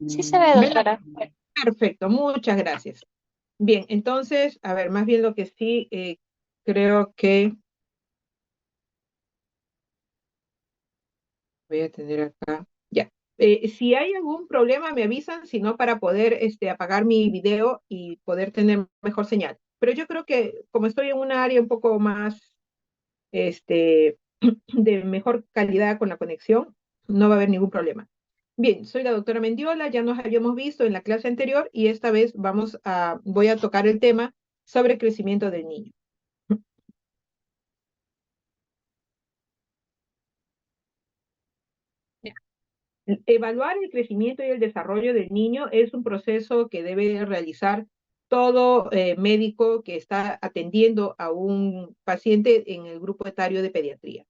Sí se ve, ¿Ven la- doctora. Perfecto, muchas gracias. Bien, entonces, a ver, más bien lo que sí creo que voy a tener acá. Ya. Si hay algún problema, me avisan, si no, para poder apagar mi video y poder tener mejor señal. Pero yo creo que como estoy en un área un poco más este, de mejor calidad con la conexión, no va a haber ningún problema. Bien, soy la doctora Mendiola, ya nos habíamos visto en la clase anterior y esta vez voy a tocar el tema sobre crecimiento del niño. Evaluar el crecimiento y el desarrollo del niño es un proceso que debe realizar todo médico que está atendiendo a un paciente en el grupo etario de pediatría.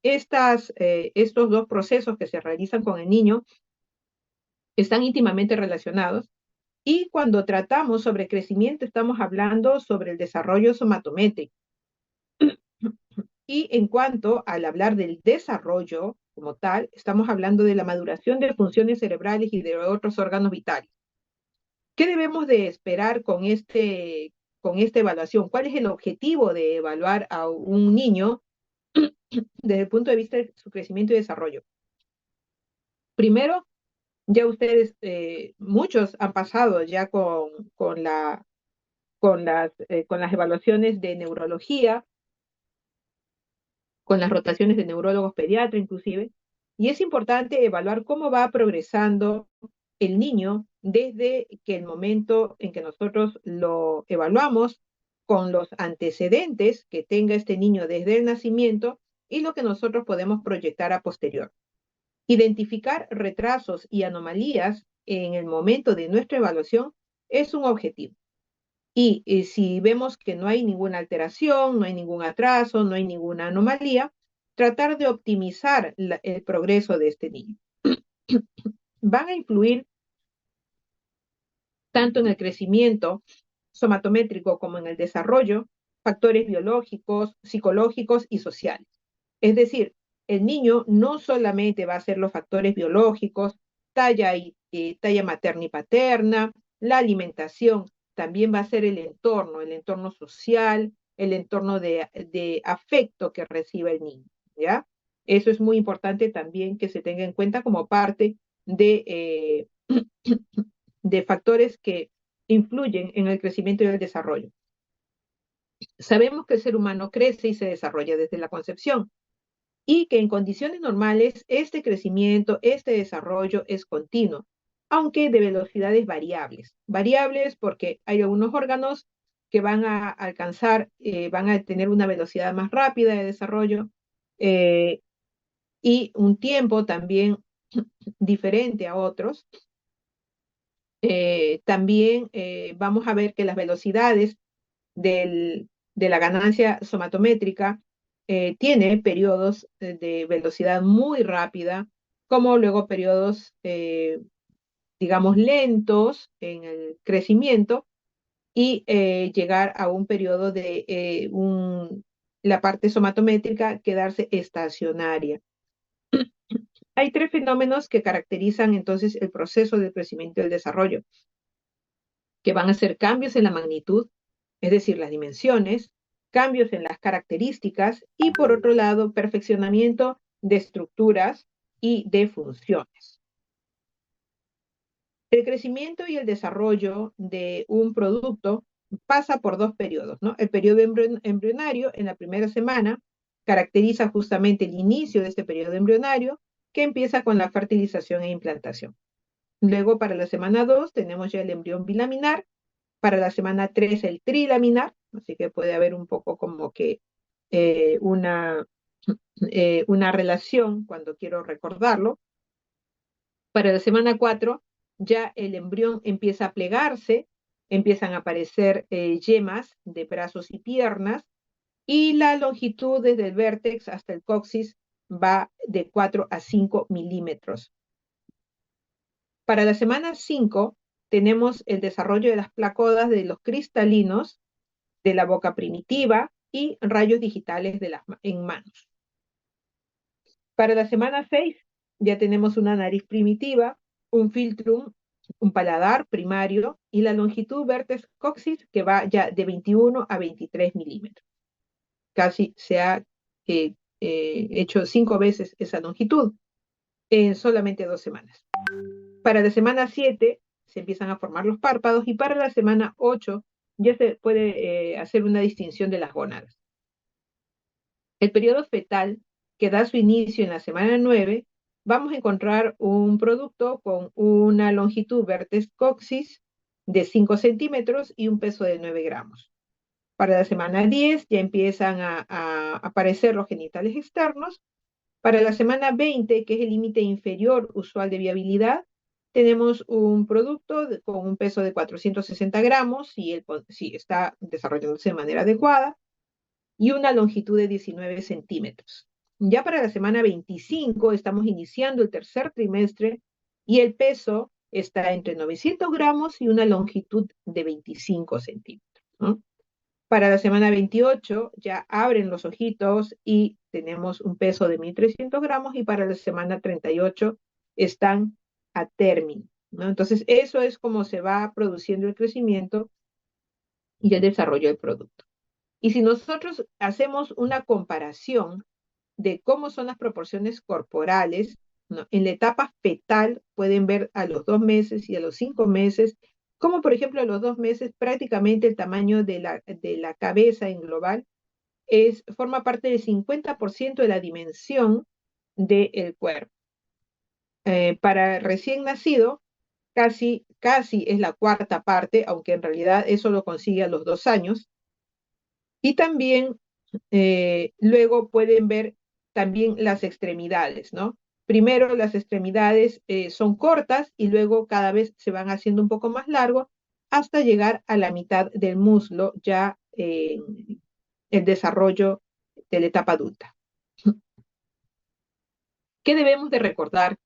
Estos dos procesos que se realizan con el niño están íntimamente relacionados y cuando tratamos sobre crecimiento estamos hablando sobre el desarrollo somatométrico. Y en cuanto al hablar del desarrollo como tal, estamos hablando de la maduración de funciones cerebrales y de otros órganos vitales. ¿Qué debemos de esperar con esta evaluación? ¿Cuál es el objetivo de evaluar a un niño desde el punto de vista de su crecimiento y desarrollo? Primero, ya ustedes, muchos han pasado ya con las evaluaciones de neurología, con las rotaciones de neurólogos pediatra inclusive, y es importante evaluar cómo va progresando el niño desde que el momento en que nosotros lo evaluamos con los antecedentes que tenga este niño desde el nacimiento y lo que nosotros podemos proyectar a posterior. Identificar retrasos y anomalías en el momento de nuestra evaluación es un objetivo. Y si vemos que no hay ninguna alteración, no hay ningún atraso, no hay ninguna anomalía, tratar de optimizar el progreso de este niño. Van a influir tanto en el crecimiento somatométrico como en el desarrollo factores biológicos, psicológicos y sociales. Es decir, el niño no solamente va a ser los factores biológicos, talla materna y paterna, la alimentación, también va a ser el entorno social, el entorno de afecto que recibe el niño, ¿ya? Eso es muy importante también que se tenga en cuenta como parte de factores que influyen en el crecimiento y el desarrollo. Sabemos que el ser humano crece y se desarrolla desde la concepción y que en condiciones normales este crecimiento, este desarrollo es continuo, aunque de velocidades variables. Variables porque hay algunos órganos que van a alcanzar, van a tener una velocidad más rápida de desarrollo eh, y un tiempo también diferente a otros. También vamos a ver que las velocidades de la ganancia somatométrica tiene periodos de velocidad muy rápida, como luego periodos, digamos, lentos en el crecimiento y llegar a un periodo de la parte somatométrica quedarse estacionaria. Hay tres fenómenos que caracterizan entonces el proceso de crecimiento y el desarrollo, que van a ser cambios en la magnitud, es decir, las dimensiones, cambios en las características y, por otro lado, perfeccionamiento de estructuras y de funciones. El crecimiento y el desarrollo de un producto pasa por dos periodos, ¿no? El periodo embrionario en la primera semana caracteriza justamente el inicio de este periodo embrionario que empieza con la fertilización e implantación. Luego, para la semana 2, tenemos ya el embrión bilaminar. Para la semana 3 el trilaminar, así que puede haber un poco como que eh, una, una relación cuando quiero recordarlo. Para la semana 4 ya el embrión empieza a plegarse, empiezan a aparecer yemas de brazos y piernas, y la longitud desde el vértex hasta el coxis va de 4 a 5 milímetros. Para la semana 5 tenemos el desarrollo de las placodas de los cristalinos de la boca primitiva y rayos digitales en manos. Para la semana 6 ya tenemos una nariz primitiva, un filtrum, un paladar primario y la longitud vértex coxis que va ya de 21 a 23 milímetros. Casi se ha hecho 5 veces esa longitud en solamente 2 semanas. Para la semana 7 se empiezan a formar los párpados y para la semana 8 ya se puede hacer una distinción de las gónadas. El periodo fetal, que da su inicio en la semana 9, vamos a encontrar un producto con una longitud vértex coxis de 5 centímetros y un peso de 9 gramos. Para la semana 10 ya empiezan a aparecer los genitales externos. Para la semana 20, que es el límite inferior usual de viabilidad, tenemos un producto con un peso de 460 gramos si está desarrollándose de manera adecuada y una longitud de 19 centímetros. Ya para la semana 25 estamos iniciando el tercer trimestre y el peso está entre 900 gramos y una longitud de 25 centímetros, ¿no? Para la semana 28 ya abren los ojitos y tenemos un peso de 1.300 gramos y para la semana 38 están a término, ¿no? Entonces, eso es como se va produciendo el crecimiento y el desarrollo del producto. Y si nosotros hacemos una comparación de cómo son las proporciones corporales, ¿no? En la etapa fetal pueden ver a los 2 meses y a los 5 meses, como por ejemplo a los 2 meses prácticamente el tamaño de la cabeza en global forma parte del 50% de la dimensión del cuerpo. Para recién nacido, casi es la cuarta parte, aunque en realidad eso lo consigue a los 2 años. Y también luego pueden ver también las extremidades, ¿no? Primero las extremidades son cortas y luego cada vez se van haciendo un poco más largos hasta llegar a la mitad del muslo ya en el desarrollo de la etapa adulta. ¿Qué debemos de recordar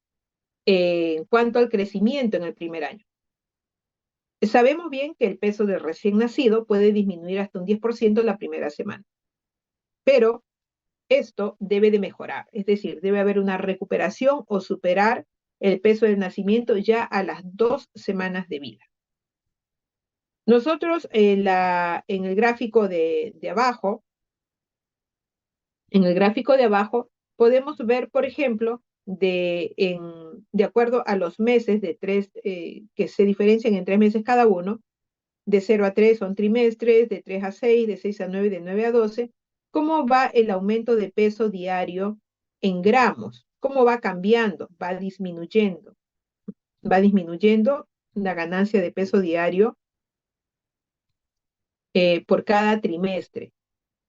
en cuanto al crecimiento en el primer año? Sabemos bien que el peso del recién nacido puede disminuir hasta un 10% la primera semana, pero esto debe de mejorar, es decir, debe haber una recuperación o superar el peso del nacimiento ya a las 2 semanas de vida. Nosotros en el gráfico de abajo, podemos ver, por ejemplo, de acuerdo a los meses que se diferencian en 3 meses cada uno, de 0 a 3 son trimestres, de 3 a 6, de 6 a 9, de 9 a 12, cómo va el aumento de peso diario en gramos, cómo va cambiando, va disminuyendo la ganancia de peso diario por cada trimestre.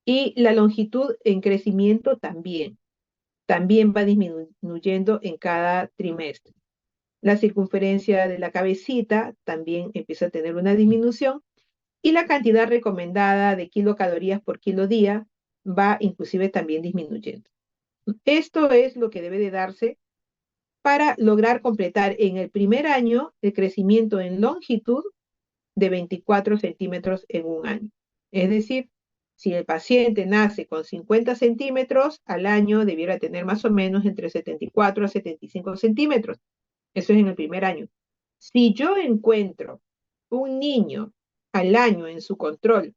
Y la longitud en crecimiento también va disminuyendo en cada trimestre. La circunferencia de la cabecita también empieza a tener una disminución y la cantidad recomendada de kilocalorías por kilo día va inclusive también disminuyendo. Esto es lo que debe de darse para lograr completar en el primer año el crecimiento en longitud de 24 centímetros en un año. Es decir, si el paciente nace con 50 centímetros, al año debiera tener más o menos entre 74 a 75 centímetros. Eso es en el primer año. Si yo encuentro un niño al año en su control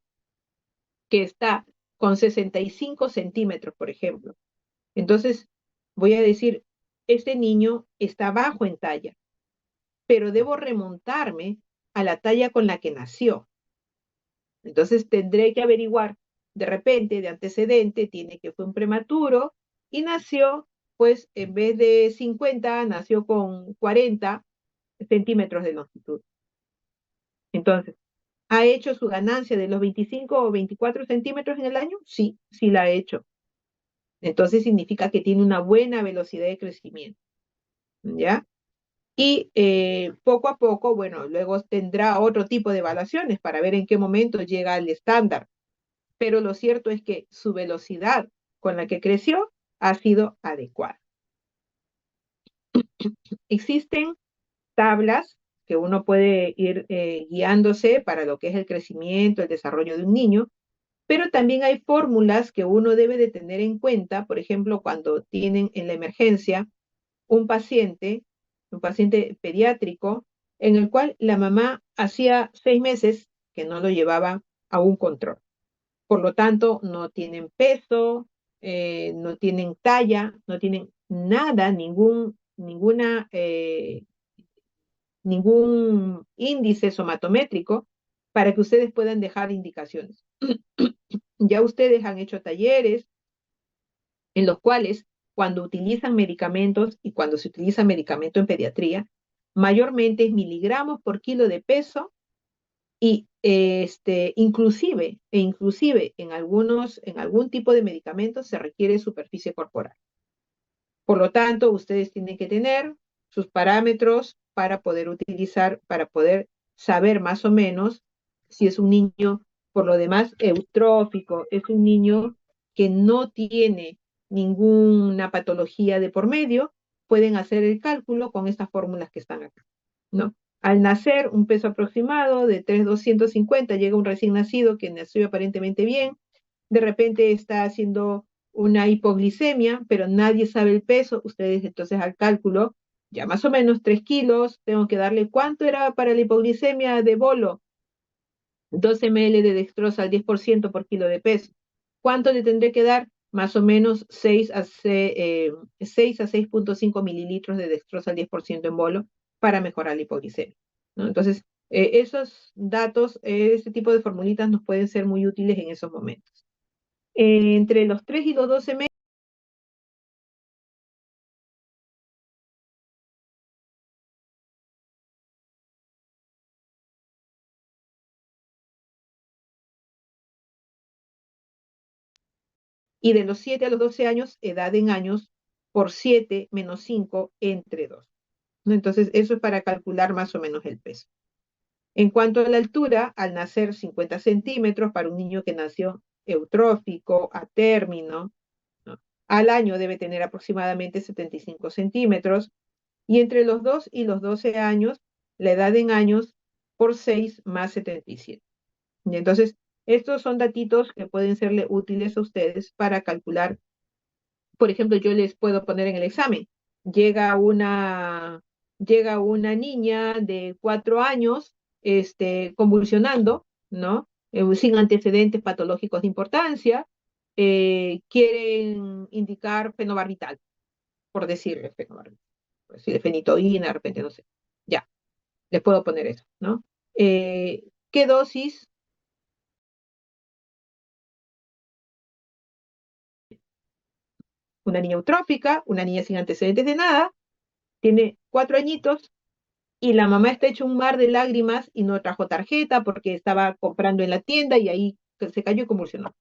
que está con 65 centímetros, por ejemplo, entonces voy a decir, este niño está bajo en talla, pero debo remontarme a la talla con la que nació. Entonces tendré que averiguar, de repente, de antecedente, tiene que fue un prematuro y nació, pues en vez de 50, nació con 40 centímetros de longitud. Entonces, ¿ha hecho su ganancia de los 25 o 24 centímetros en el año? Sí, sí la ha hecho. Entonces significa que tiene una buena velocidad de crecimiento, ¿ya? Y poco a poco, bueno, luego tendrá otro tipo de evaluaciones para ver en qué momento llega al estándar. Pero lo cierto es que su velocidad con la que creció ha sido adecuada. Existen tablas que uno puede ir guiándose para lo que es el crecimiento, el desarrollo de un niño, pero también hay fórmulas que uno debe de tener en cuenta, por ejemplo, cuando tienen en la emergencia un paciente un paciente pediátrico, en el cual la mamá hacía 6 meses que no lo llevaba a un control. Por lo tanto, no tienen peso, no tienen talla, no tienen nada, ningún índice somatométrico para que ustedes puedan dejar indicaciones. Ya ustedes han hecho talleres en los cuales cuando utilizan medicamentos y cuando se utiliza medicamento en pediatría, mayormente es miligramos por kilo de peso y inclusive en algún tipo de medicamentos se requiere superficie corporal. Por lo tanto, ustedes tienen que tener sus parámetros para poder utilizar, para poder saber más o menos si es un niño, por lo demás, eutrófico, es un niño que no tiene ninguna patología de por medio, pueden hacer el cálculo con estas fórmulas que están acá, ¿no? Al nacer, un peso aproximado de 3,250, llega un recién nacido que nació aparentemente bien, de repente está haciendo una hipoglicemia, pero nadie sabe el peso, ustedes entonces al cálculo, ya más o menos 3 kilos, tengo que darle cuánto era para la hipoglicemia de bolo, 2 ml de dextrosa al 10% por kilo de peso. ¿Cuánto le tendré que dar? Más o menos 6 a 6,5 mililitros de dextrosa al 10% en bolo para mejorar la hipoglicemia, ¿no? Entonces, esos datos, ese tipo de formulitas nos pueden ser muy útiles en esos momentos. Entre los 3 y los 12 meses, y de los 7 a los 12 años, edad en años, por 7 menos 5 entre 2, ¿no? Entonces, eso es para calcular más o menos el peso. En cuanto a la altura, al nacer 50 centímetros para un niño que nació eutrófico, a término, ¿no? Al año debe tener aproximadamente 75 centímetros, y entre los 2 y los 12 años, la edad en años por 6 más 77. Y entonces, estos son datitos que pueden serle útiles a ustedes para calcular. Por ejemplo, yo les puedo poner en el examen. Llega una, llega una niña de 4 años, convulsionando, ¿no? Sin antecedentes patológicos de importancia, quieren indicar fenobarbital, por decirle fenobarbital, por decirle fenitoína, de repente, no sé. Ya, les puedo poner eso, ¿no? ¿Qué dosis? Una niña eutrófica, una niña sin antecedentes de nada, tiene 4 añitos, y la mamá está hecho un mar de lágrimas y no trajo tarjeta porque estaba comprando en la tienda y ahí se cayó y convulsionó,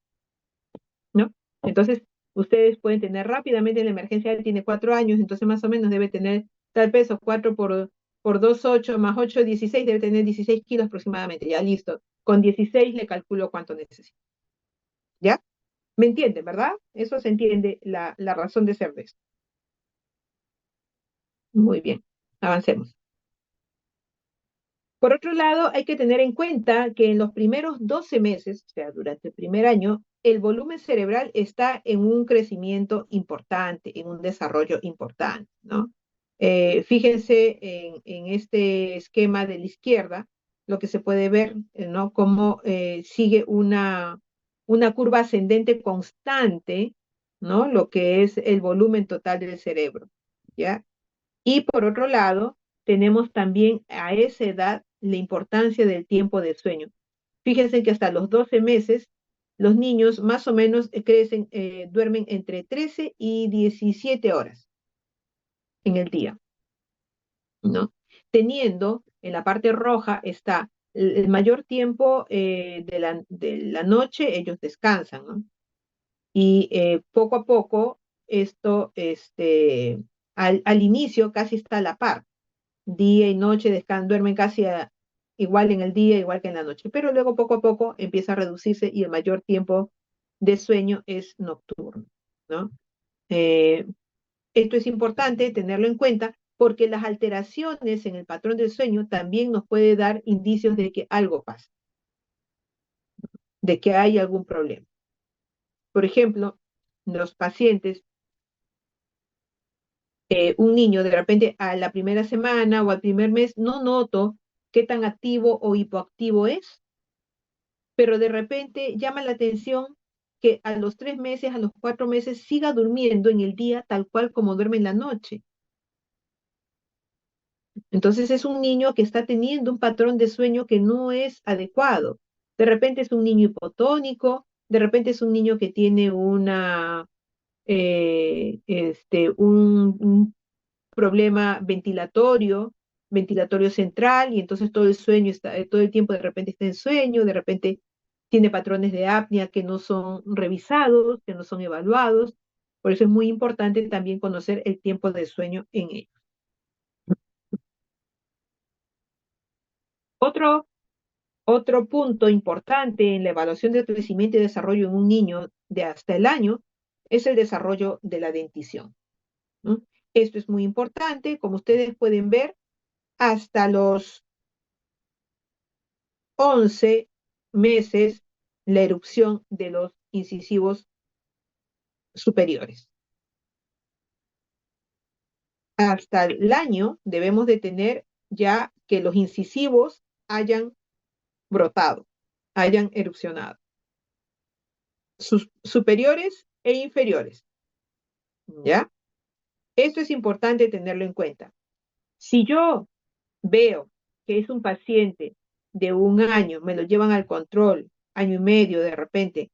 ¿no? Entonces, ustedes pueden tener rápidamente en la emergencia, él tiene 4 años, entonces más o menos debe tener tal peso, 4 por 2, 8, más 8, 16, debe tener 16 kilos aproximadamente, ya listo. Con 16 le calculo cuánto necesita, ¿ya? ¿Me entienden, verdad? Eso se entiende la razón de ser de esto. Muy bien, avancemos. Por otro lado, hay que tener en cuenta que en los primeros 12 meses, o sea, durante el primer año, el volumen cerebral está en un crecimiento importante, en un desarrollo importante, ¿no? Fíjense en este esquema de la izquierda, lo que se puede ver, ¿no? Cómo sigue una curva ascendente constante, ¿no? Lo que es el volumen total del cerebro, ¿ya? Y por otro lado, tenemos también a esa edad la importancia del tiempo de sueño. Fíjense que hasta los 12 meses, los niños más o menos duermen entre 13 y 17 horas en el día, ¿no? Teniendo en la parte roja está el mayor tiempo de la noche, ellos descansan, ¿no? Y poco a poco, esto, al inicio casi está a la par, día y noche, duermen casi igual en el día, igual que en la noche, pero luego poco a poco empieza a reducirse y el mayor tiempo de sueño es nocturno, ¿no? Eh, Esto es importante tenerlo en cuenta porque las alteraciones en el patrón del sueño también nos puede dar indicios de que algo pasa, de que hay algún problema. Por ejemplo, los pacientes Un niño de repente a la primera semana o al primer mes no noto qué tan activo o hipoactivo es, pero de repente llama la atención que a los 3 meses, a los 4 meses, siga durmiendo en el día tal cual como duerme en la noche. Entonces es un niño que está teniendo un patrón de sueño que no es adecuado. De repente es un niño hipotónico, de repente es un niño que tiene un problema ventilatorio central, y entonces todo el sueño está, todo el tiempo de repente está en sueño, de repente tiene patrones de apnea que no son revisados, que no son evaluados. Por eso es muy importante también conocer el tiempo de sueño en ellos. Otro, otro punto importante en la evaluación del crecimiento y desarrollo en un niño de hasta el año es el desarrollo de la dentición, ¿no? Esto es muy importante, como ustedes pueden ver, hasta los 11 meses la erupción de los incisivos superiores. Hasta el año debemos de tener ya que los incisivos hayan brotado, hayan erupcionado, sus superiores e inferiores, ¿ya? Esto es importante tenerlo en cuenta. Si yo veo que es un paciente de 1 año, me lo llevan al control, año y medio de repente,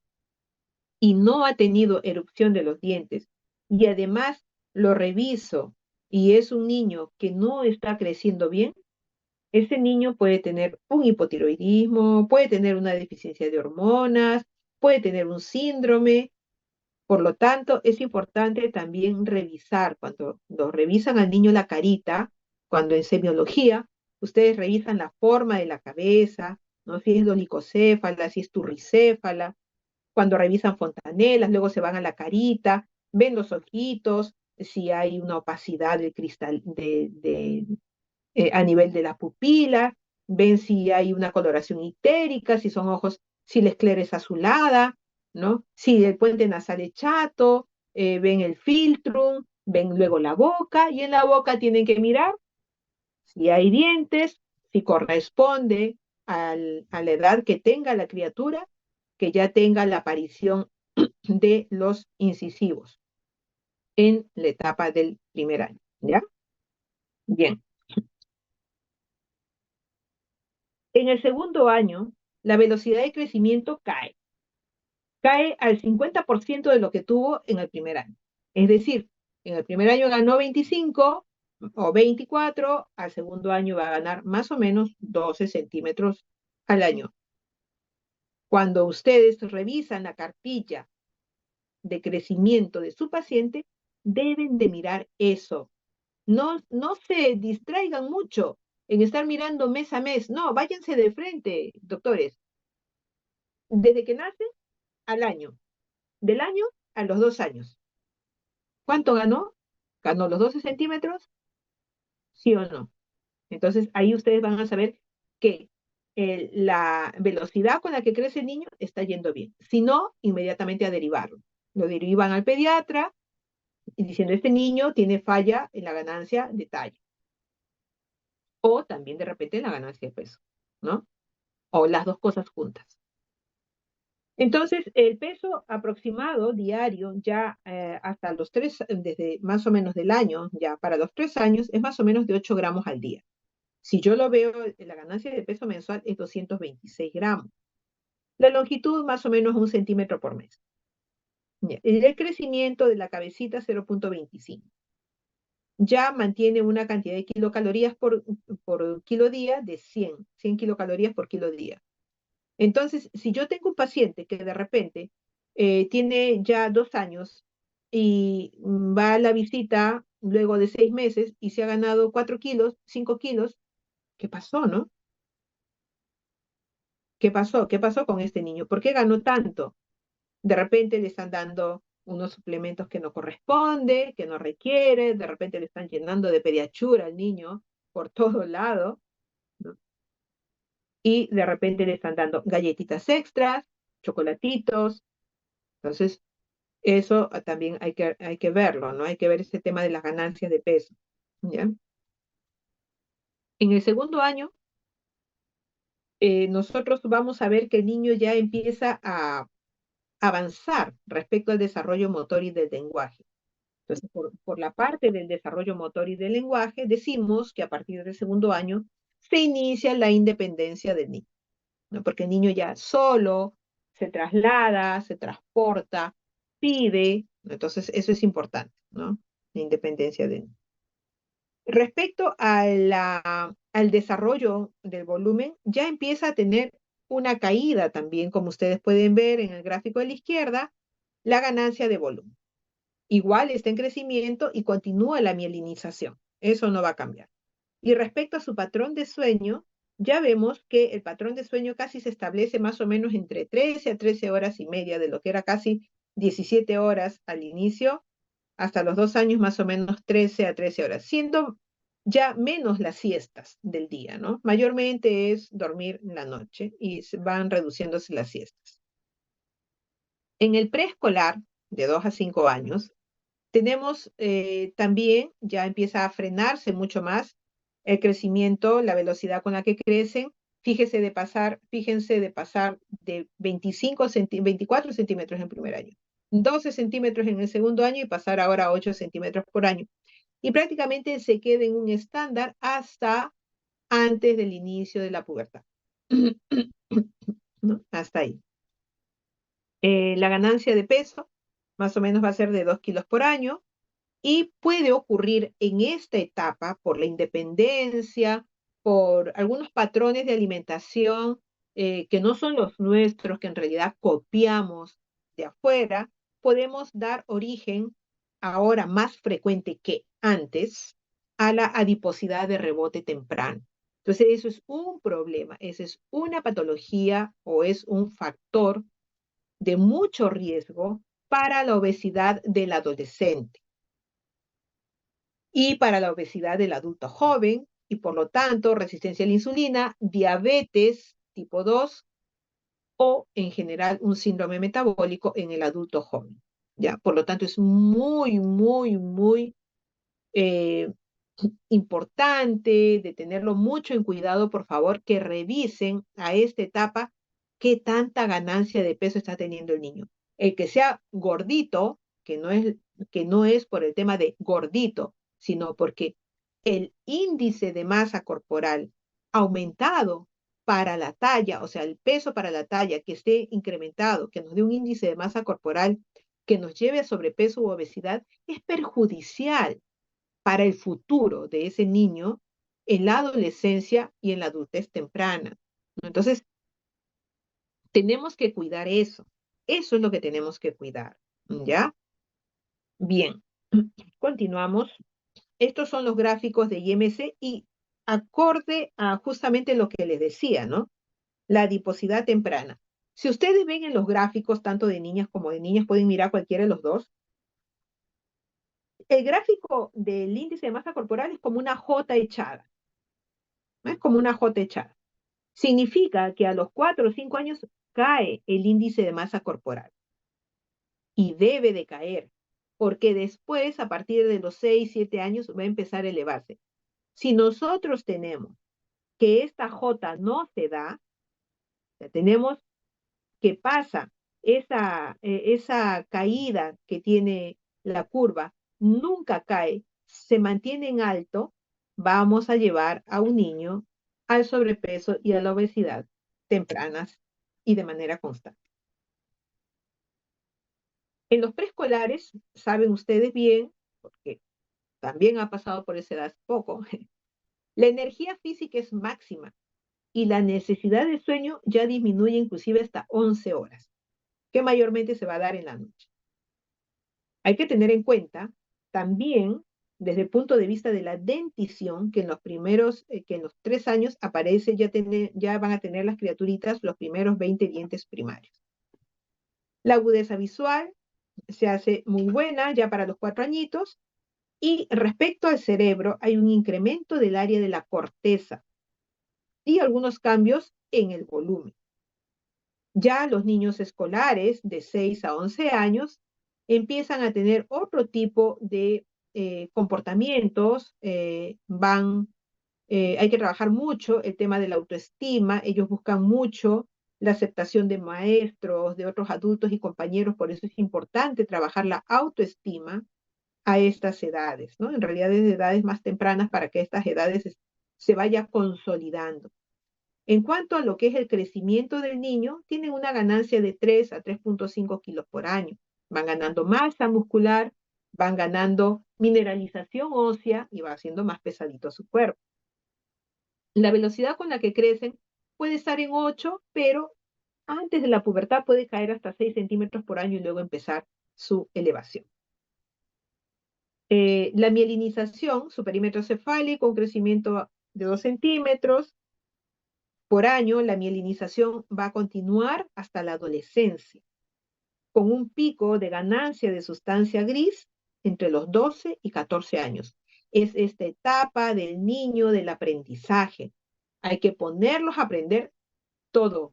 y no ha tenido erupción de los dientes, y además lo reviso y es un niño que no está creciendo bien, ese niño puede tener un hipotiroidismo, puede tener una deficiencia de hormonas, puede tener un síndrome. Por lo tanto, es importante también revisar, cuando lo revisan al niño la carita, cuando en semiología, ustedes revisan la forma de la cabeza, ¿no? Si es dolicocéfala, si es turricéfala, cuando revisan fontanelas, luego se van a la carita, ven los ojitos, si hay una opacidad del cristal a nivel de la pupila, ven si hay una coloración ictérica, si son ojos, si la esclera es azulada, ¿no? Si el puente nasal es chato, ven el filtrum, ven luego la boca, y en la boca tienen que mirar si hay dientes, si corresponde a la edad que tenga la criatura, que ya tenga la aparición de los incisivos en la etapa del primer año, ¿ya? Bien. En el segundo año, la velocidad de crecimiento cae al 50% de lo que tuvo en el primer año. Es decir, en el primer año ganó 25 o 24, al segundo año va a ganar más o menos 12 centímetros al año. Cuando ustedes revisan la cartilla de crecimiento de su paciente, deben de mirar eso. No, no se distraigan mucho en estar mirando mes a mes. No, váyanse de frente, doctores. Desde que nace al año, del año a los 2 años. ¿Cuánto ganó? ¿Ganó los 12 centímetros? ¿Sí o no? Entonces ahí ustedes van a saber que la velocidad con la que crece el niño está yendo bien. Si no, inmediatamente a derivarlo. Lo derivan al pediatra y diciendo, este niño tiene falla en la ganancia de talla. O también de repente en la ganancia de peso, ¿no? O las dos cosas juntas. Entonces, el peso aproximado diario ya hasta los 3, desde más o menos del año, ya para los 3 años, es más o menos de 8 gramos al día. Si yo lo veo, la ganancia de peso mensual es 226 gramos. La longitud más o menos 1 centímetro por mes. Ya. El crecimiento de la cabecita 0,25. Ya mantiene una cantidad de kilocalorías por kilo día de 100 kilocalorías por kilo día. Entonces, si yo tengo un paciente que de repente tiene ya 2 años y va a la visita luego de 6 meses y se ha ganado 4 kilos, 5 kilos, ¿qué pasó, no? ¿Qué pasó? ¿Qué pasó con este niño? ¿Por qué ganó tanto? De repente le están dando unos suplementos que no corresponde, que no requiere, de repente le están llenando de pediachura al niño por todo lado, ¿no? Y de repente le están dando galletitas extras, chocolatitos. Entonces, Eso también hay que verlo, ¿no? Hay que ver ese tema de las ganancias de peso, ¿ya? En el segundo año, nosotros vamos a ver que el niño ya empieza a avanzar respecto al desarrollo motor y del lenguaje. Entonces, por la parte del desarrollo motor y del lenguaje, decimos que a partir del segundo año se inicia la independencia del niño, ¿no? Porque el niño ya solo se traslada, se transporta, pide, ¿no? Entonces eso es importante, ¿no? La independencia del niño. Respecto a al desarrollo del volumen, ya empieza a tener una caída también, como ustedes pueden ver en el gráfico de la izquierda, la ganancia de volumen. Igual está en crecimiento y continúa la mielinización. Eso no va a cambiar. Y respecto a su patrón de sueño, ya vemos que el patrón de sueño casi se establece más o menos entre 13 a 13 horas y media, de lo que era casi 17 horas al inicio, hasta los 2 años más o menos 13 a 13 horas, siendo ya menos las siestas del día, ¿no? Mayormente es dormir en la noche y van reduciéndose las siestas. En el preescolar, de 2 a 5 años, tenemos también, ya empieza a frenarse mucho más el crecimiento, la velocidad con la que crecen. Fíjense de pasar de 24 centímetros en primer año, 12 centímetros en el segundo año y pasar ahora a 8 centímetros por año. Y prácticamente se queda en un estándar hasta antes del inicio de la pubertad. ¿No? Hasta ahí. La ganancia de peso más o menos va a ser de 2 kilos por año. Y puede ocurrir en esta etapa por la independencia, por algunos patrones de alimentación que no son los nuestros, que en realidad copiamos de afuera, podemos dar origen, ahora más frecuente que antes, a la adiposidad de rebote temprano. Entonces, eso es un problema, esa es una patología o es un factor de mucho riesgo para la obesidad del adolescente y para la obesidad del adulto joven y por lo tanto resistencia a la insulina, diabetes tipo 2 o en general un síndrome metabólico en el adulto joven. ¿Ya? Por lo tanto es muy, muy, muy eh, importante de tenerlo mucho en cuidado, por favor, que revisen a esta etapa qué tanta ganancia de peso está teniendo el niño. El que sea gordito, que no es por el tema de gordito, sino porque el índice de masa corporal aumentado para la talla, o sea, el peso para la talla que esté incrementado, que nos dé un índice de masa corporal que nos lleve a sobrepeso u obesidad, es perjudicial para el futuro de ese niño en la adolescencia y en la adultez temprana. Entonces, tenemos que cuidar eso. Eso es lo que tenemos que cuidar. ¿Ya? Bien, continuamos. Estos son los gráficos de IMC y acorde a justamente lo que les decía, ¿no? La adiposidad temprana. Si ustedes ven en los gráficos, tanto de niñas como de niñas, pueden mirar cualquiera de los dos. El gráfico del índice de masa corporal es como una J echada, ¿no? Es como una J echada. Significa que a los 4 o 5 años cae el índice de masa corporal y debe de caer, porque después, a partir de los 6, 7 años, va a empezar a elevarse. Si nosotros tenemos que esta J no se da, tenemos que pasa esa caída que tiene la curva, nunca cae, se mantiene en alto, vamos a llevar a un niño al sobrepeso y a la obesidad tempranas y de manera constante. En los preescolares, saben ustedes bien, porque también ha pasado por esa edad poco, la energía física es máxima y la necesidad de sueño ya disminuye inclusive hasta 11 horas, que mayormente se va a dar en la noche. Hay que tener en cuenta también desde el punto de vista de la dentición, que que en los 3 años aparece, ya van a tener las criaturitas los primeros 20 dientes primarios. La agudeza visual se hace muy buena ya para los 4 añitos. Y respecto al cerebro, hay un incremento del área de la corteza y algunos cambios en el volumen. Ya los niños escolares de 6 a 11 años empiezan a tener otro tipo de comportamientos, hay que trabajar mucho el tema de la autoestima, ellos buscan mucho la aceptación de maestros, de otros adultos y compañeros, por eso es importante trabajar la autoestima a estas edades, ¿no? En realidad desde edades más tempranas para que estas edades se vaya consolidando. En cuanto a lo que es el crecimiento del niño, tienen una ganancia de 3 a 3,5 kilos por año. Van ganando masa muscular, van ganando mineralización ósea y va haciendo más pesadito su cuerpo. La velocidad con la que crecen puede estar en 8, pero antes de la pubertad puede caer hasta 6 centímetros por año y luego empezar su elevación. La mielinización, su perímetro cefálico, un crecimiento de 2 centímetros por año, la mielinización va a continuar hasta la adolescencia, con un pico de ganancia de sustancia gris entre los 12 y 14 años. Es esta etapa del niño del aprendizaje. Hay que ponerlos a aprender todo,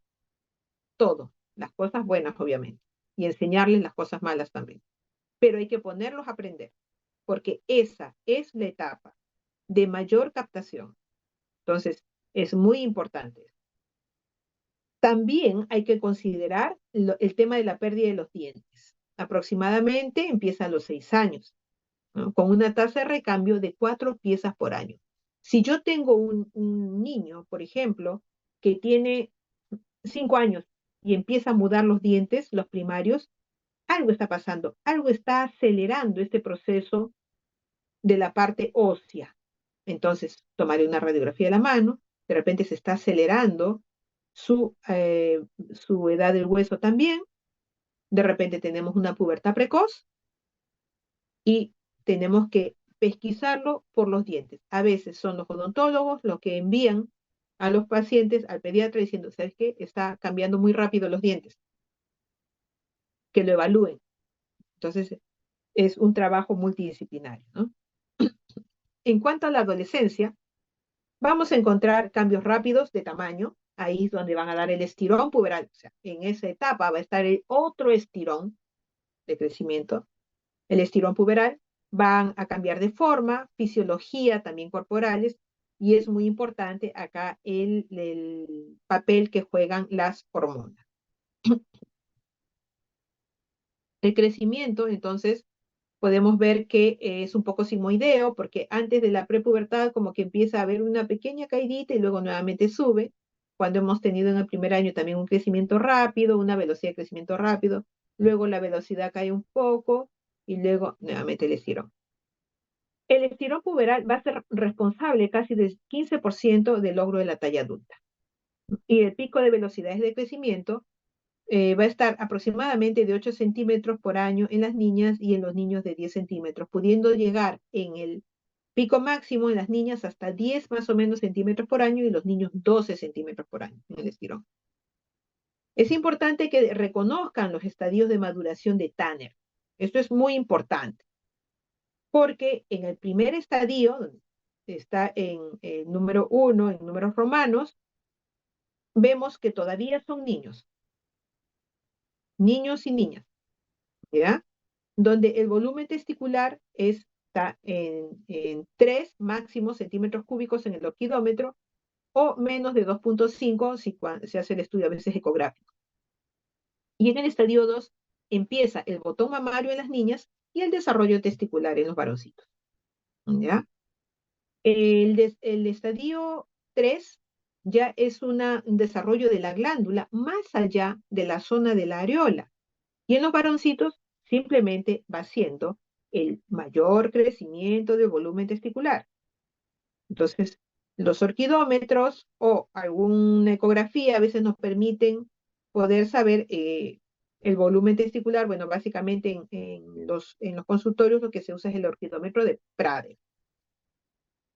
todo, las cosas buenas obviamente, y enseñarles las cosas malas también. Pero hay que ponerlos a aprender, porque esa es la etapa de mayor captación. Entonces, es muy importante. También hay que considerar el tema de la pérdida de los dientes. Aproximadamente empieza a los 6 años, ¿no? Con una tasa de recambio de 4 piezas por año. Si yo tengo un niño, por ejemplo, que tiene 5 años y empieza a mudar los dientes, los primarios, algo está pasando, algo está acelerando este proceso de la parte ósea. Entonces, tomaré una radiografía de la mano, de repente se está acelerando su edad del hueso también, de repente tenemos una pubertad precoz y tenemos que pesquisarlo por los dientes. A veces son los odontólogos los que envían a los pacientes al pediatra diciendo, ¿sabes qué? Está cambiando muy rápido los dientes, que lo evalúen. Entonces, es un trabajo multidisciplinario, ¿no? En cuanto a la adolescencia, vamos a encontrar cambios rápidos de tamaño, ahí es donde van a dar el estirón puberal, o sea, en esa etapa va a estar el otro estirón de crecimiento, el estirón puberal, van a cambiar de forma, fisiología también corporales, y es muy importante acá el papel que juegan las hormonas. El crecimiento, entonces, podemos ver que es un poco simoideo, porque antes de la prepubertad como que empieza a haber una pequeña caidita y luego nuevamente sube, cuando hemos tenido en el primer año también un crecimiento rápido, una velocidad de crecimiento rápido, luego la velocidad cae un poco y luego nuevamente el estirón. El estirón puberal va a ser responsable casi del 15% del logro de la talla adulta. Y el pico de velocidades de crecimiento va a estar aproximadamente de 8 centímetros por año en las niñas y en los niños de 10 centímetros, pudiendo llegar en el pico máximo en las niñas hasta 10 más o menos centímetros por año y los niños 12 centímetros por año en el estirón. Es importante que reconozcan los estadios de maduración de Tanner. Esto es muy importante, porque en el primer estadio, donde está en el número 1, en números romanos, vemos que todavía son niños, niños y niñas, ¿ya? Donde el volumen testicular está en 3 máximos centímetros cúbicos en el orquidómetro o menos de 2,5 si se hace el estudio a veces ecográfico. Y en el estadio 2 empieza el botón mamario en las niñas y el desarrollo testicular en los varoncitos. ¿Ya? El estadio 3 ya es un desarrollo de la glándula más allá de la zona de la areola. Y en los varoncitos simplemente va siendo el mayor crecimiento del volumen testicular. Entonces, los orquidómetros o alguna ecografía a veces nos permiten poder saber el volumen testicular. Bueno, básicamente en los consultorios lo que se usa es el orquidómetro de Prader.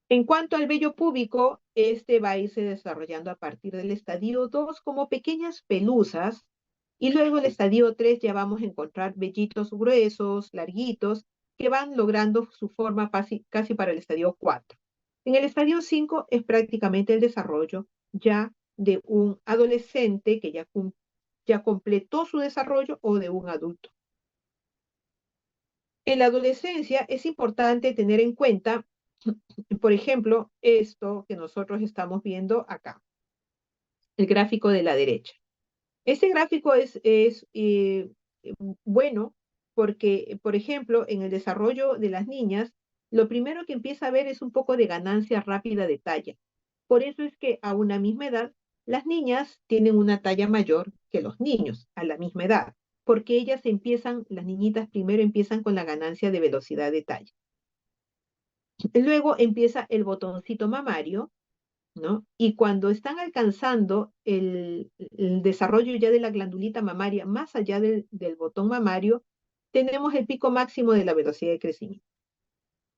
En cuanto al vello púbico, este va a irse desarrollando a partir del estadio 2 como pequeñas pelusas y luego el estadio 3 ya vamos a encontrar vellitos gruesos, larguitos, que van logrando su forma casi para el estadio 4. En el estadio 5 es prácticamente el desarrollo ya de un adolescente que ya completó su desarrollo o de un adulto. En la adolescencia es importante tener en cuenta, por ejemplo, esto que nosotros estamos viendo acá, el gráfico de la derecha. Este gráfico es bueno porque, por ejemplo, en el desarrollo de las niñas, lo primero que empieza a ver es un poco de ganancia rápida de talla. Por eso es que a una misma edad, las niñas tienen una talla mayor que los niños a la misma edad, porque las niñitas primero empiezan con la ganancia de velocidad de talla. Luego empieza el botoncito mamario, ¿no? Y cuando están alcanzando el desarrollo ya de la glandulita mamaria, más allá del botón mamario, tenemos el pico máximo de la velocidad de crecimiento.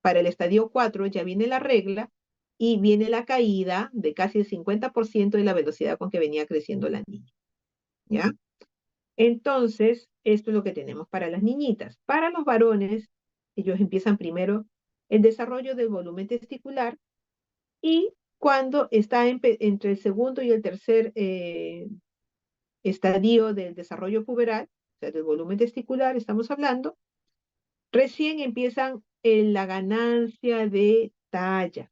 Para el estadio 4 ya viene la regla y viene la caída de casi el 50% de la velocidad con que venía creciendo la niña, ¿ya? Entonces, esto es lo que tenemos para las niñitas. Para los varones, ellos empiezan primero el desarrollo del volumen testicular y cuando está entre el segundo y el tercer estadio del desarrollo puberal, o sea, del volumen testicular, estamos hablando, recién empiezan la ganancia de talla.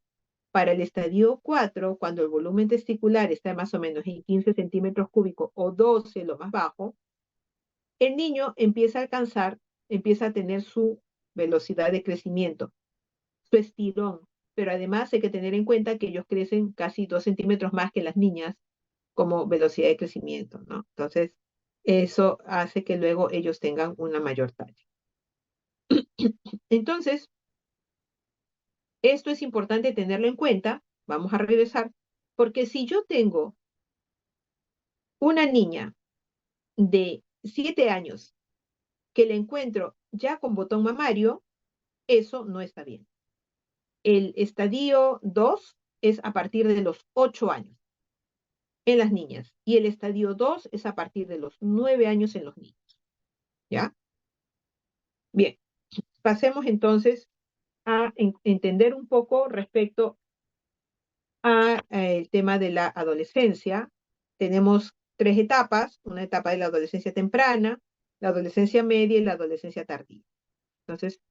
Para el estadio 4, cuando el volumen testicular está más o menos en 15 centímetros cúbicos o 12, lo más bajo, el niño empieza a tener su velocidad de crecimiento, su estirón, pero además hay que tener en cuenta que ellos crecen casi 2 centímetros más que las niñas como velocidad de crecimiento, ¿no? Entonces, eso hace que luego ellos tengan una mayor talla. Entonces, esto es importante tenerlo en cuenta, vamos a regresar, porque si yo tengo una niña de 7 años que la encuentro ya con botón mamario, eso no está bien. El estadio 2 es a partir de los 8 años en las niñas y el estadio 2 es a partir de los 9 años en los niños. ¿Ya? Bien, pasemos entonces a entender un poco respecto el tema de la adolescencia. Tenemos tres etapas, una etapa de la adolescencia temprana, la adolescencia media y la adolescencia tardía. Entonces,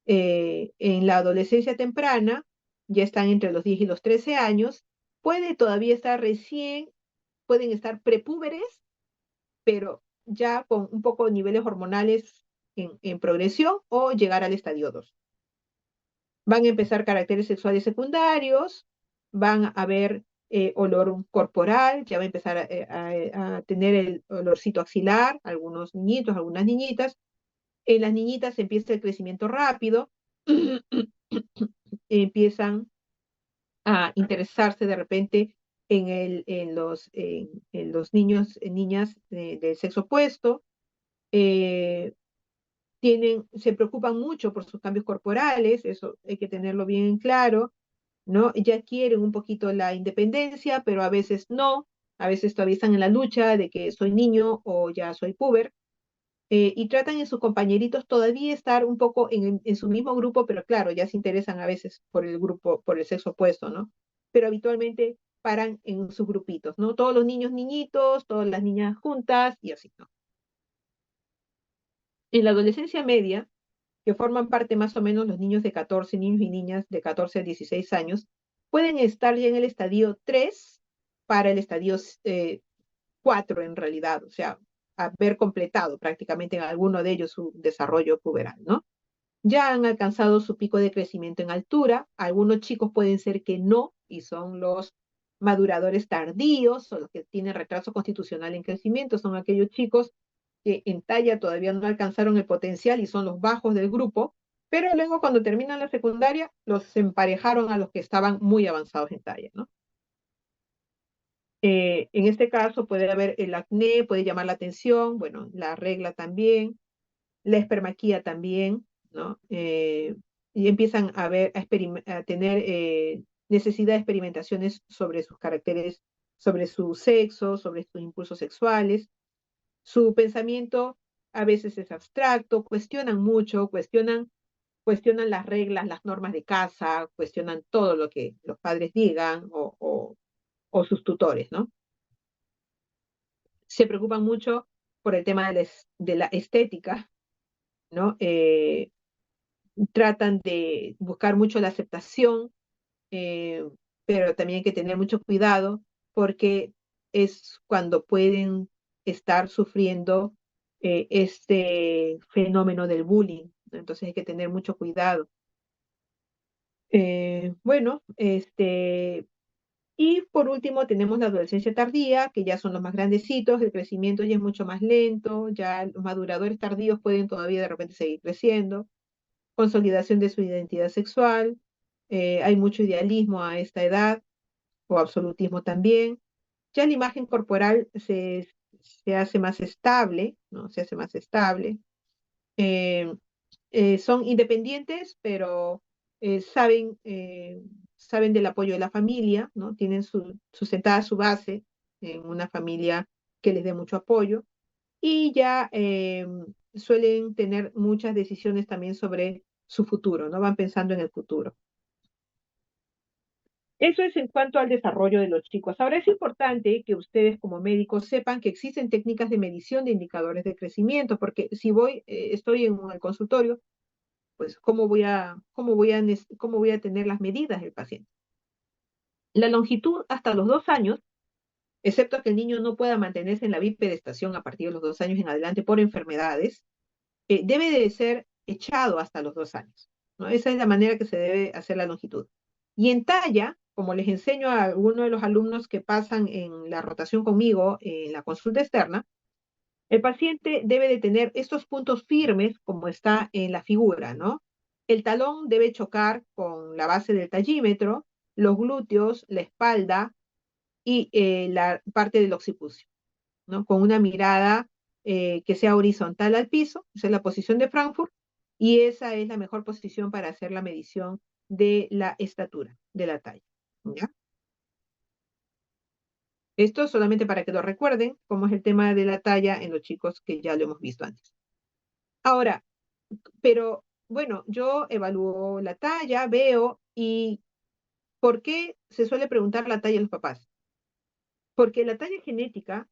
en la adolescencia temprana, ya están entre los 10 y los 13 años, pueden estar prepúberes, pero ya con un poco de niveles hormonales en progresión o llegar al estadio 2. Van a empezar caracteres sexuales secundarios, van a haber olor corporal, ya va a empezar a tener el olorcito axilar, algunos niñitos, algunas niñitas. En las niñitas empieza el crecimiento rápido, empiezan a interesarse de repente en los niños, niñas del sexo opuesto, eh, se preocupan mucho por sus cambios corporales, eso hay que tenerlo bien en claro, ¿no? Ya quieren un poquito la independencia, pero a veces no, a veces todavía están en la lucha de que soy niño o ya soy puber, y tratan en sus compañeritos todavía estar un poco en su mismo grupo, pero claro, ya se interesan a veces por el grupo, por el sexo opuesto, ¿no? Pero habitualmente paran en sus grupitos, ¿no? Todos los niños niñitos, todas las niñas juntas y así, ¿no? En la adolescencia media, que forman parte más o menos los niños de 14, niños y niñas de 14 a 16 años, pueden estar ya en el estadio 3 para el estadio 4 en realidad, o sea, haber completado prácticamente en alguno de ellos su desarrollo puberal, ¿no? Ya han alcanzado su pico de crecimiento en altura, algunos chicos pueden ser que no, y son los maduradores tardíos o los que tienen retraso constitucional en crecimiento, son aquellos chicos que en talla todavía no alcanzaron el potencial y son los bajos del grupo, pero luego cuando terminan la secundaria los emparejaron a los que estaban muy avanzados en talla, ¿no? En este caso puede haber el acné, puede llamar la atención, bueno, la regla también, la espermaquía también, ¿no? Y empiezan a tener necesidad de experimentaciones sobre sus caracteres, sobre su sexo, sobre sus impulsos sexuales. Su pensamiento a veces es abstracto, cuestionan mucho, cuestionan las reglas, las normas de casa, cuestionan todo lo que los padres digan o sus tutores, ¿no? Se preocupan mucho por el tema de la estética, ¿no? tratan de buscar mucho la aceptación, eh, pero también hay que tener mucho cuidado porque es cuando pueden estar sufriendo este fenómeno del bullying, ¿no? Entonces hay que tener mucho cuidado. Bueno, y por último tenemos la adolescencia tardía, que ya son los más grandecitos, el crecimiento ya es mucho más lento, ya los maduradores tardíos pueden todavía de repente seguir creciendo, consolidación de su identidad sexual, hay mucho idealismo a esta edad, o absolutismo también. Ya la imagen corporal se hace más estable, ¿no? Se hace más estable. Eh, Son independientes, pero saben del apoyo de la familia, ¿no? Tienen sustentada su base en una familia que les dé mucho apoyo y ya suelen tener muchas decisiones también sobre su futuro, ¿no? Van pensando en el futuro. Eso es en cuanto al desarrollo de los chicos. Ahora es importante que ustedes como médicos sepan que existen técnicas de medición de indicadores de crecimiento, porque si estoy en el consultorio, pues cómo voy a tener las medidas del paciente? La longitud hasta los 2 años, excepto que el niño no pueda mantenerse en la bipedestación a partir de los 2 años en adelante por enfermedades, debe de ser echado hasta los 2 años, ¿no? Esa es la manera que se debe hacer la longitud. Y en talla, como les enseño a algunos de los alumnos que pasan en la rotación conmigo en la consulta externa, el paciente debe de tener estos puntos firmes como está en la figura, ¿no? El talón debe chocar con la base del tallímetro, los glúteos, la espalda y la parte del occipucio, ¿no? Con una mirada que sea horizontal al piso, esa es la posición de Frankfurt, y esa es la mejor posición para hacer la medición de la estatura, de la talla, ¿ya? Esto solamente para que lo recuerden, como es el tema de la talla en los chicos que ya lo hemos visto antes. Ahora, pero bueno, yo evalúo la talla, veo, y ¿por qué se suele preguntar la talla a los papás? Porque la talla genética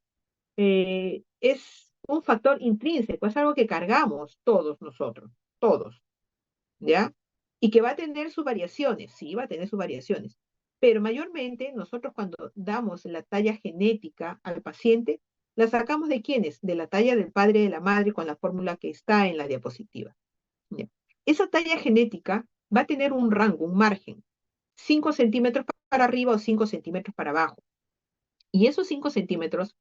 es un factor intrínseco, es algo que cargamos todos nosotros, todos, ¿ya? Y que va a tener sus variaciones, sí, va a tener sus variaciones, pero mayormente nosotros cuando damos la talla genética al paciente, la sacamos de quiénes, de la talla del padre y de la madre con la fórmula que está en la diapositiva. ¿Ya? Esa talla genética va a tener un rango, un margen, 5 centímetros para arriba o 5 centímetros para abajo. Y esos 5 centímetros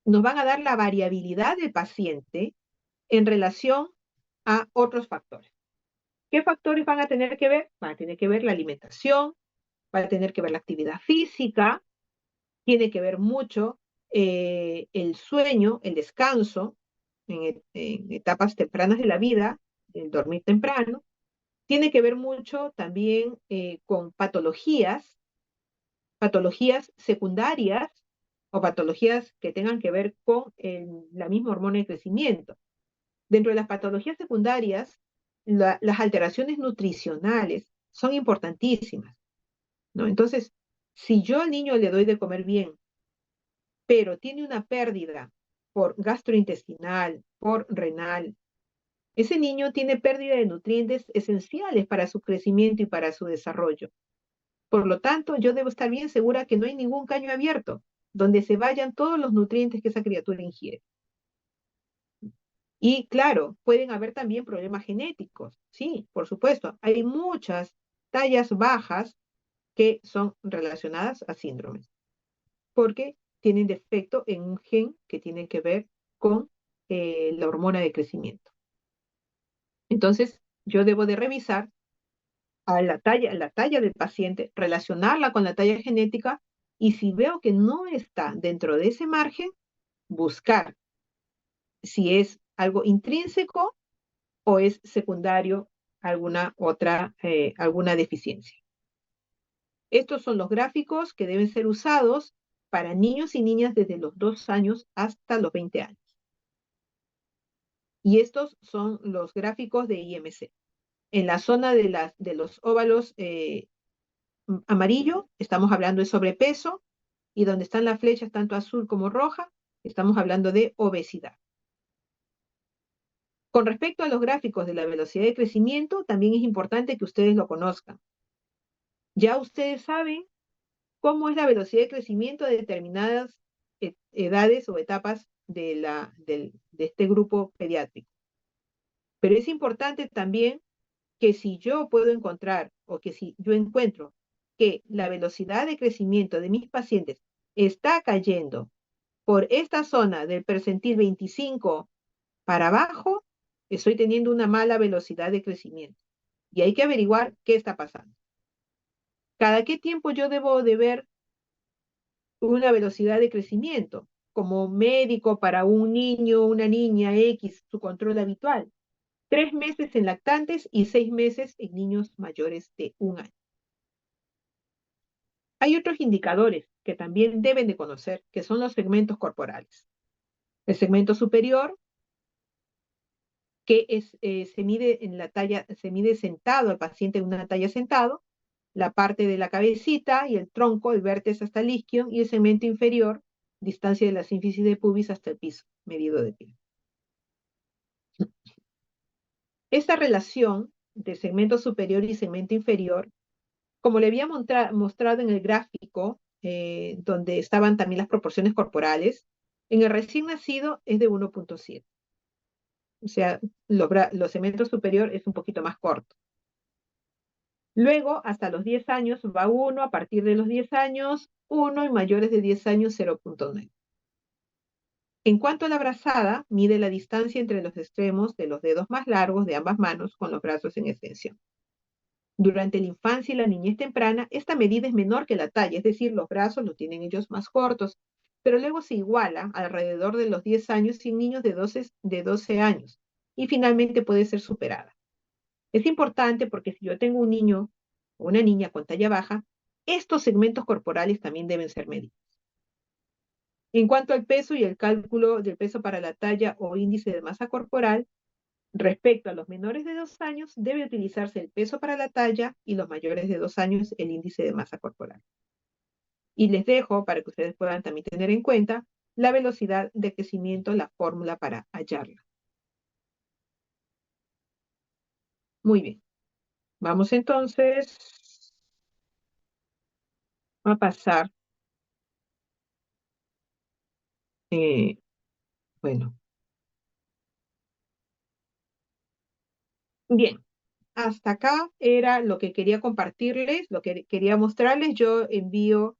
nos van a dar la variabilidad del paciente en relación a otros factores. ¿Qué factores van a tener que ver? Van a tener que ver la alimentación, van a tener que ver la actividad física, tiene que ver mucho el sueño, el descanso en etapas tempranas de la vida, el dormir temprano. Tiene que ver mucho también con patologías secundarias o patologías que tengan que ver con la misma hormona de crecimiento. Dentro de las patologías secundarias, las alteraciones nutricionales son importantísimas, ¿no? Entonces, si yo al niño le doy de comer bien, pero tiene una pérdida por gastrointestinal, por renal, ese niño tiene pérdida de nutrientes esenciales para su crecimiento y para su desarrollo. Por lo tanto, yo debo estar bien segura que no hay ningún caño abierto donde se vayan todos los nutrientes que esa criatura ingiere. Y claro, pueden haber también problemas genéticos. Sí, por supuesto. Hay muchas tallas bajas que son relacionadas a síndromes, porque tienen defecto en un gen que tiene que ver con la hormona de crecimiento. Entonces, yo debo de revisar a la talla del paciente, relacionarla con la talla genética y si veo que no está dentro de ese margen, buscar si es algo intrínseco o es secundario alguna deficiencia. Estos son los gráficos que deben ser usados para niños y niñas desde los 2 años hasta los 20 años. Y estos son los gráficos de IMC. En la zona de los óvalos amarillo, estamos hablando de sobrepeso, y donde están las flechas tanto azul como roja, estamos hablando de obesidad. Con respecto a los gráficos de la velocidad de crecimiento, también es importante que ustedes lo conozcan. Ya ustedes saben cómo es la velocidad de crecimiento de determinadas edades o etapas de este grupo pediátrico. Pero es importante también que si yo puedo encontrar o que si yo encuentro que la velocidad de crecimiento de mis pacientes está cayendo por esta zona del percentil 25 para abajo, estoy teniendo una mala velocidad de crecimiento. Y hay que averiguar qué está pasando. ¿Cada qué tiempo yo debo de ver una velocidad de crecimiento? Como médico para un niño, una niña X, su control habitual. 3 meses en lactantes y 6 meses en niños mayores de 1 año. Hay otros indicadores que también deben de conocer, que son los segmentos corporales. El segmento superior, que se mide en la talla, se mide sentado, el paciente en una talla sentado, la parte de la cabecita y el tronco, el vértice hasta el isquio, y el segmento inferior, distancia de la sínfisis de pubis hasta el piso, medido de pie. Esta relación de segmento superior y segmento inferior, como le había mostrado en el gráfico, donde estaban también las proporciones corporales, en el recién nacido es de 1.7. O sea, los segmentos superior es un poquito más corto. Luego, hasta los 10 años va 1, a partir de los 10 años 1 y mayores de 10 años 0.9. En cuanto a la brazada, mide la distancia entre los extremos de los dedos más largos de ambas manos con los brazos en extensión. Durante la infancia y la niñez temprana, esta medida es menor que la talla, es decir, los brazos los tienen ellos más cortos, pero luego se iguala alrededor de los 10 años en niños de 12 años y finalmente puede ser superada. Es importante porque si yo tengo un niño o una niña con talla baja, estos segmentos corporales también deben ser medidos. En cuanto al peso y el cálculo del peso para la talla o índice de masa corporal, respecto a los menores de 2 años, debe utilizarse el peso para la talla y los mayores de 2 años el índice de masa corporal. Y les dejo para que ustedes puedan también tener en cuenta la velocidad de crecimiento, la fórmula para hallarla. Muy bien. Vamos entonces a pasar, bueno, bien. Hasta acá era lo que quería compartirles, lo que quería mostrarles. Yo envío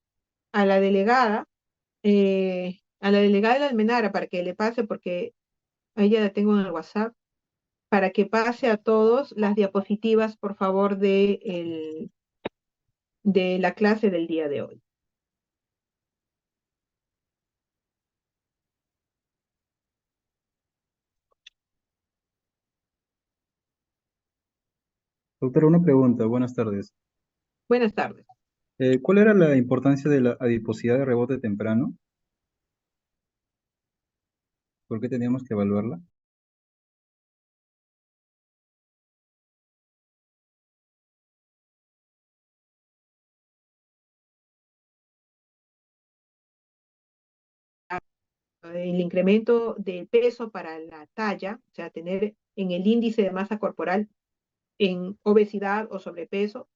a la delegada, de la Almenara para que le pase, porque a ella la tengo en el WhatsApp, para que pase a todos las diapositivas, por favor, de la clase del día de hoy. Doctora, una pregunta. Buenas tardes. Buenas tardes. ¿Cuál era la importancia de la adiposidad de rebote temprano? ¿Por qué teníamos que evaluarla? El incremento de peso para la talla, o sea, tener en el índice de masa corporal en obesidad o sobrepeso,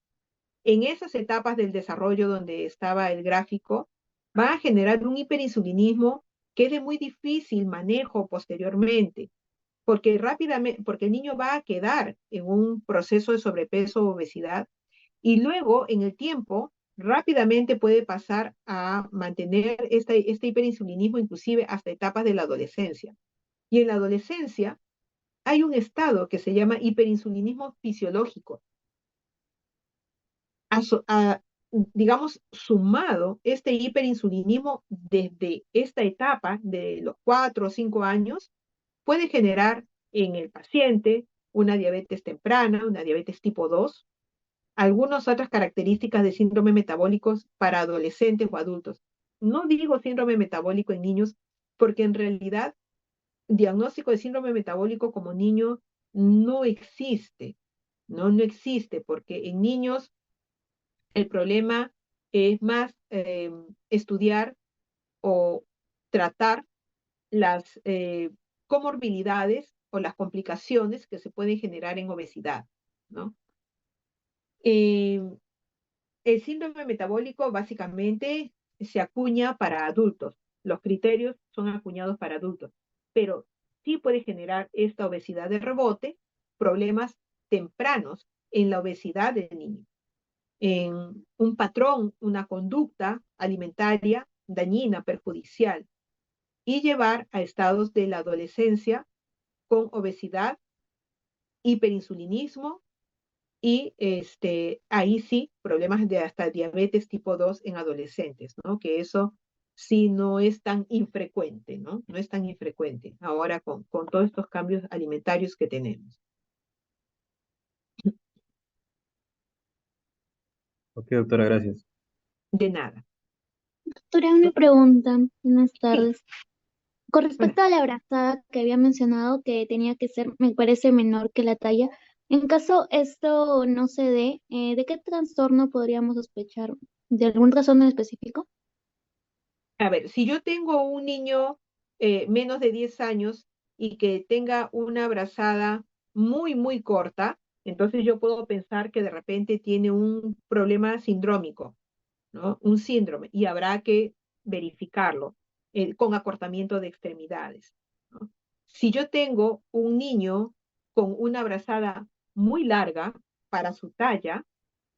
en esas etapas del desarrollo donde estaba el gráfico, va a generar un hiperinsulinismo que es de muy difícil manejo posteriormente, porque rápidamente, porque el niño va a quedar en un proceso de sobrepeso o obesidad y luego en el tiempo rápidamente puede pasar a mantener este hiperinsulinismo inclusive hasta etapas de la adolescencia. Y en la adolescencia hay un estado que se llama hiperinsulinismo fisiológico, digamos, sumado este hiperinsulinismo desde esta etapa de los 4 o 5 años, puede generar en el paciente una diabetes temprana, una diabetes tipo 2, algunas otras características de síndrome metabólicos para adolescentes o adultos. No digo síndrome metabólico en niños, porque en realidad diagnóstico de síndrome metabólico como niño no existe, no existe, porque en niños el problema es más estudiar o tratar las comorbilidades o las complicaciones que se pueden generar en obesidad, ¿no? Eh, el síndrome metabólico básicamente se acuña para adultos. Los criterios son acuñados para adultos, pero sí puede generar esta obesidad de rebote, problemas tempranos en la obesidad del niño, en un patrón, una conducta alimentaria dañina, perjudicial, y llevar a estados de la adolescencia con obesidad, hiperinsulinismo y ahí sí, problemas de hasta diabetes tipo 2 en adolescentes, ¿no? Que eso sí no es tan infrecuente, ¿no? No es tan infrecuente ahora con todos estos cambios alimentarios que tenemos. Ok, doctora, gracias. De nada. Doctora, una pregunta. Buenas Sí, tardes. Con bueno, respecto a la brazada que había mencionado que tenía que ser, me parece menor que la talla. En caso esto no se dé, ¿de qué trastorno podríamos sospechar? ¿De algún trastorno en específico? a ver, si yo tengo un niño menos de 10 años y que tenga una brazada muy, muy corta, entonces yo puedo pensar que de repente tiene un problema sindrómico, ¿no? Un síndrome, y habrá que verificarlo con acortamiento de extremidades, ¿no? Si yo tengo un niño con una brazada muy larga para su talla,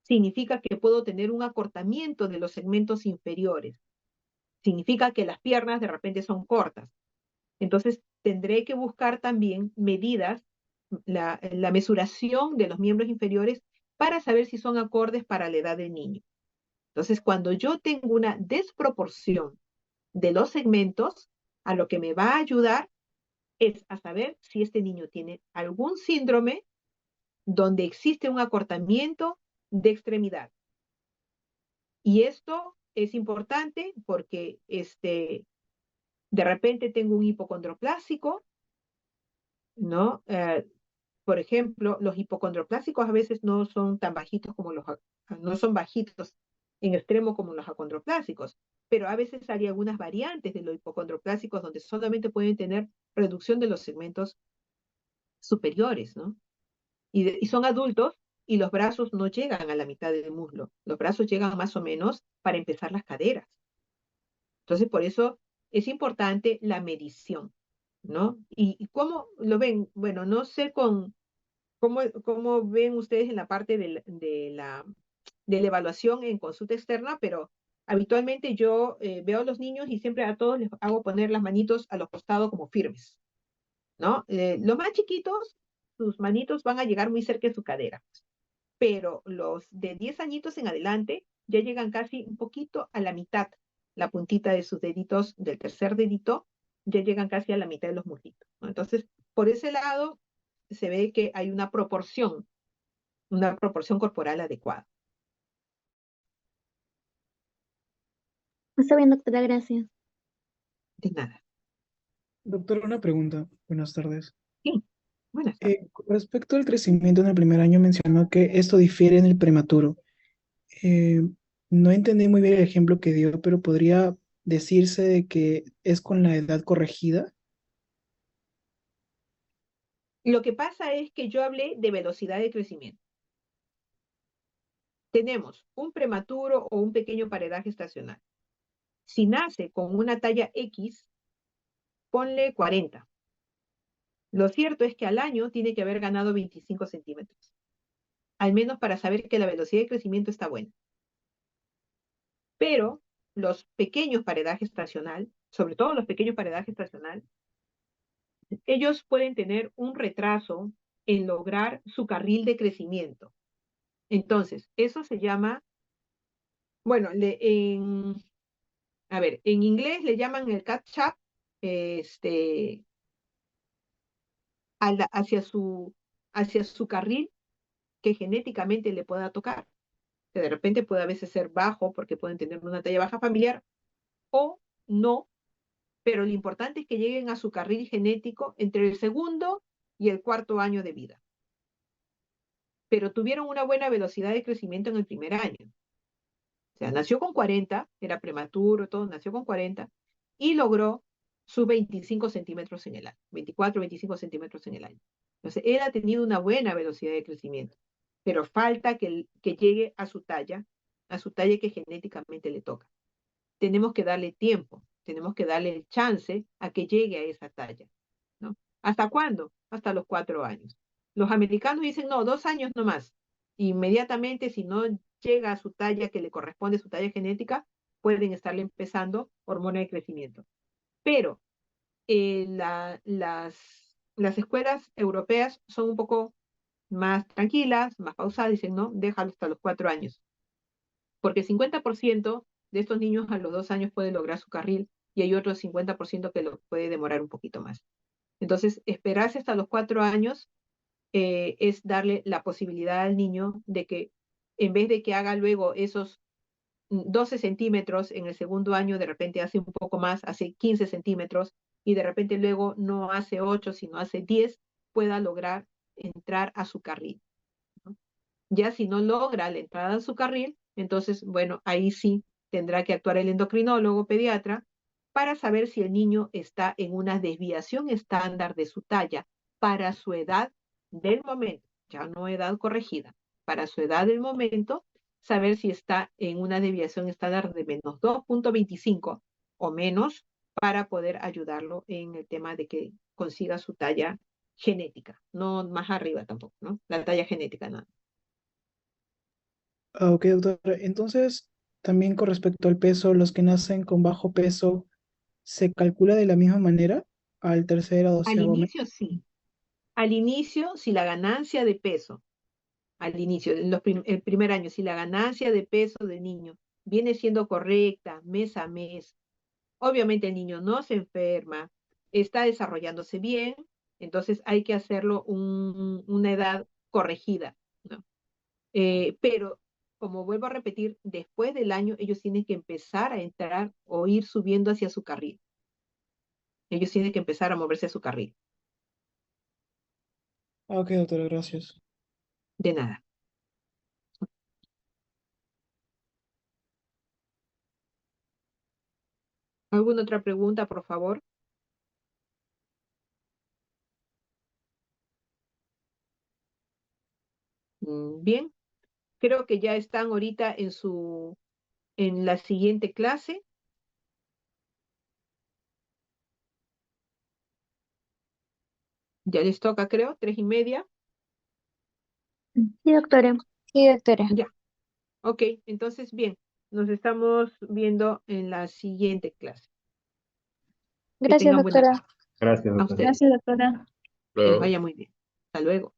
significa que puedo tener un acortamiento de los segmentos inferiores. Significa que las piernas de repente son cortas. Entonces, tendré que buscar también medidas, la mesuración de los miembros inferiores para saber si son acordes para la edad del niño. Entonces, cuando yo tengo una desproporción de los segmentos, a lo que me va a ayudar es a saber si este niño tiene algún síndrome donde existe un acortamiento de extremidad. Y esto es importante porque de repente tengo un hipocondroplásico, ¿no? Por ejemplo, los hipocondroplásicos a veces no son tan bajitos como no son bajitos en extremo como los acondroplásicos, pero a veces hay algunas variantes de los hipocondroplásicos donde solamente pueden tener reducción de los segmentos superiores, ¿no? Y son adultos y los brazos no llegan a la mitad del muslo, los brazos llegan más o menos para empezar las caderas. Entonces, por eso es importante la medición, ¿no? ¿Y cómo lo ven? Bueno, no sé cómo ven ustedes en la parte de la evaluación en consulta externa, pero habitualmente yo veo a los niños y siempre a todos les hago poner las manitos a los costados como firmes, ¿no? Los más chiquitos, sus manitos van a llegar muy cerca de su cadera, pero los de 10 añitos en adelante ya llegan casi un poquito a la mitad, la puntita de sus deditos, del tercer dedito, ya llegan casi a la mitad de los muslitos, ¿no? Entonces, por ese lado, se ve que hay una proporción corporal adecuada. Está bien, doctora, gracias. De nada. Doctor, una pregunta. Buenas tardes. Sí, buenas tardes. Con respecto al crecimiento en el primer año, mencionó que esto difiere en el prematuro. Eh, no entendí muy bien el ejemplo que dio, pero podría decirse de que es con la edad corregida. Lo que pasa es que yo hablé de velocidad de crecimiento. Tenemos un prematuro o un pequeño paredaje estacional. Si nace con una talla X, ponle 40. Lo cierto es que al año tiene que haber ganado 25 centímetros, al menos para saber que la velocidad de crecimiento está buena. Pero los pequeños paredajes estacional, sobre todo los pequeños paredajes estacional, ellos pueden tener un retraso en lograr su carril de crecimiento. Entonces, eso se llama, bueno, a ver, en inglés le llaman el catch-up, este, hacia su carril que genéticamente le pueda tocar, que de repente puede a veces ser bajo porque pueden tener una talla baja familiar o no, pero lo importante es que lleguen a su carril genético entre el segundo y el cuarto año de vida. Pero tuvieron una buena velocidad de crecimiento en el primer año. O sea, nació con 40, era prematuro, todo, nació con 40 y logró sus 25 centímetros en el año, 24, 25 centímetros en el año. Entonces, él ha tenido una buena velocidad de crecimiento, pero falta que llegue a su talla que genéticamente le toca. Tenemos que darle tiempo, tenemos que darle el chance a que llegue a esa talla, ¿no? ¿Hasta cuándo? Hasta los 4 años. Los americanos dicen, no, 2 años nomás. Inmediatamente, si no llega a su talla que le corresponde, su talla genética, pueden estarle empezando hormona de crecimiento. Pero las escuelas europeas son un poco más tranquilas, más pausadas, dicen, no, déjalo hasta los 4 años. Porque el 50% de estos niños a los 2 años puede lograr su carril y hay otro 50% que lo puede demorar un poquito más. Entonces, esperarse hasta los 4 años es darle la posibilidad al niño de que en vez de que haga luego esos 12 centímetros en el segundo año, de repente hace un poco más, hace 15 centímetros, y de repente luego no hace 8, sino hace 10, pueda lograr entrar a su carril, ¿no? Ya si no logra la entrada a su carril, entonces, bueno, ahí sí tendrá que actuar el endocrinólogo pediatra para saber si el niño está en una desviación estándar de su talla para su edad del momento, ya no edad corregida, para su edad del momento, saber si está en una desviación estándar de menos 2.25 o menos para poder ayudarlo en el tema de que consiga su talla genética, no más arriba tampoco, ¿no? La talla genética, nada. Ah, ok, doctora. Entonces, también con respecto al peso, los que nacen con bajo peso, ¿se calcula de la misma manera al tercer o Al doceavo mes? inicio sí. Al inicio, si la ganancia de peso, al inicio, el primer año, si la ganancia de peso del niño viene siendo correcta mes a mes, obviamente el niño no se enferma, está desarrollándose bien, entonces hay que hacerlo una edad corregida, ¿no? Pero, como vuelvo a repetir, después del año ellos tienen que empezar a entrar o ir subiendo hacia su carril. Ellos tienen que empezar a moverse a su carril. Ah, ok, doctora, gracias. De nada. ¿Alguna otra pregunta, por favor? Bien, creo que ya están ahorita en la siguiente clase. Ya les toca, creo, 3:30. Sí, doctora. Sí, doctora. Ya, ok, entonces bien, nos estamos viendo en la siguiente clase. Que Gracias, tengan buena doctora. tarde. Gracias, A doctor. ustedes, Gracias, doctora. que les vaya muy bien. Hasta luego.